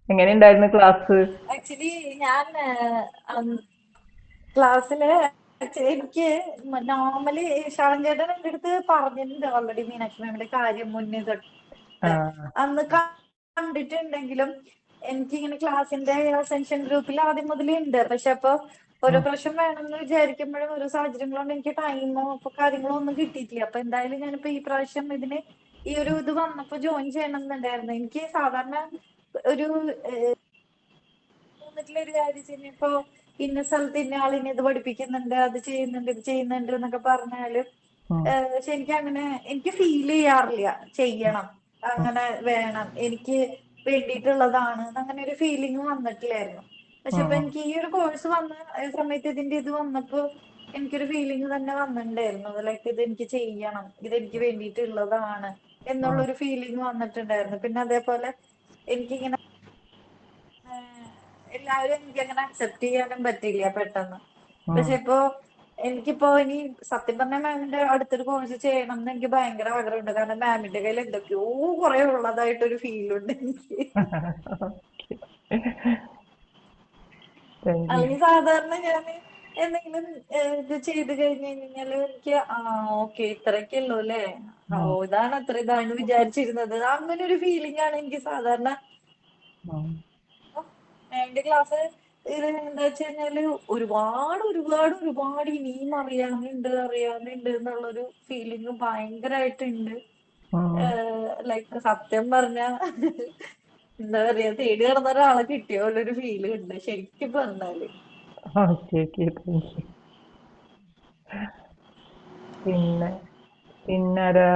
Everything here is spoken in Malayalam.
എങ്ങനെയുണ്ടായിരുന്നു ക്ലാസ്? ആക്ച്വലി ഞാൻ ക്ലാസ്സില് എനിക്ക് നോർമലി ഷാൻ ചേട്ടൻ എൻ്റെ അടുത്ത് പറഞ്ഞിട്ടുണ്ട് ഓൾറെഡി മീനാക്ഷി മാമിന്റെ കാര്യം മുന്നേ തൊട്ട്. ആ. അന്ന് കണ്ടിട്ടുണ്ടെങ്കിലും എനിക്കിങ്ങനെ ക്ലാസ്സിന്റെ അസെൻഷൻ ഗ്രൂപ്പിൽ ആദ്യം മുതലേ ഉണ്ട്. പക്ഷെ അപ്പൊ ഓരോ ഉം, പ്രാവശ്യം വേണമെന്ന് വിചാരിക്കുമ്പോഴും ഓരോ സാഹചര്യങ്ങൾ കൊണ്ട് എനിക്ക് ടൈമോ ഇപ്പൊ കാര്യങ്ങളോ ഒന്നും കിട്ടിയിട്ടില്ല. അപ്പൊ എന്തായാലും ഞാനിപ്പോ ഈ പ്രാവശ്യം ഇതിന് ഈ ഒരു ഇത് വന്നപ്പോ ജോയിൻ ചെയ്യണം എന്നുണ്ടായിരുന്നു. എനിക്ക് സാധാരണ ഒരു തോന്നിട്ടുള്ള ഒരു കാര്യം വെച്ച് കഴിഞ്ഞാ ഇപ്പൊ ഇന്ന സ്ഥലത്ത് ഇന്ന ആളിനെ ഇത് പഠിപ്പിക്കുന്നുണ്ട്, അത് ചെയ്യുന്നുണ്ട്, ഇത് ചെയ്യുന്നുണ്ട് എന്നൊക്കെ പറഞ്ഞാല് ഉം, ശരിക്കും അങ്ങനെ എനിക്ക് ഫീൽ ചെയ്യാറില്ല. ചെയ്യണം, ഉം, അങ്ങനെ വേണം, എനിക്ക് വേണ്ടിയിട്ടുള്ളതാണ് അങ്ങനെ ഒരു ഫീലിംഗ് വന്നിട്ടില്ലായിരുന്നു. പക്ഷെ ഇപ്പൊ ഉം, എനിക്ക് ഈ ഒരു കോഴ്സ് വന്ന സമയത്ത് ഇതിന്റെ ഇത് വന്നപ്പോ എനിക്കൊരു ഫീലിംഗ് തന്നെ വന്നിട്ടുണ്ടായിരുന്നു. ലൈക്ക് ഇത് എനിക്ക് ചെയ്യണം, ഇത് എനിക്ക് വേണ്ടിയിട്ടുള്ളതാണ് ഉം, എന്നുള്ളൊരു ഫീലിംഗ് വന്നിട്ടുണ്ടായിരുന്നു. പിന്നെ അതേപോലെ എനിക്കിങ്ങനെ എല്ലാവരും എനിക്കങ്ങനെ അക്സെപ്റ്റ് ചെയ്യാനും പറ്റില്ല പെട്ടെന്ന്. ഉം. പക്ഷെ ഇപ്പൊ എനിക്കിപ്പോ ഇനി സത്യം പറഞ്ഞ മാമിന്റെ അടുത്തൊരു കോഴ്സ് ചെയ്യണം എന്ന് എനിക്ക് ഭയങ്കര ആഗ്രഹമുണ്ട്. കാരണം മാമിന്റെ കയ്യിൽ എന്തൊക്കെയോ കുറെ ഉള്ളതായിട്ടൊരു ഫീലുണ്ട് എനിക്ക്. Thank you. അല്ലെങ്കിൽ സാധാരണ ഞാൻ എന്തെങ്കിലും ഇത് ചെയ്ത് കഴിഞ്ഞ് കഴിഞ്ഞാല് എനിക്ക് ഓക്കെ ഇത്രയൊക്കെ ഉള്ളൂ അല്ലേ, ഉം, ഇതാണ് അത്ര ഇതാണ് വിചാരിച്ചിരുന്നത്, അങ്ങനെ ഒരു ഫീലിംഗ് ആണ് എനിക്ക് സാധാരണ. ഉം, എന്റെ ക്ലാസ് എന്താ വെച്ച് കഴിഞ്ഞാല് ഒരുപാട് ഒരുപാട് ഒരുപാട് ഇനിയും അറിയാനുണ്ട് എന്നുള്ളൊരു ഫീലിംഗ് ഭയങ്കരമായിട്ടുണ്ട്. ഉം. ലൈക്ക് സത്യം പറഞ്ഞ എന്താ പറയാ തേടി കിടന്ന ഒരാളെ കിട്ടിയ പോലെ ഒരു ഫീല് ഉണ്ട് ശരിക്കും പറഞ്ഞാല്. Okay okay, thank you. പിന്നെ പിന്നാരാ?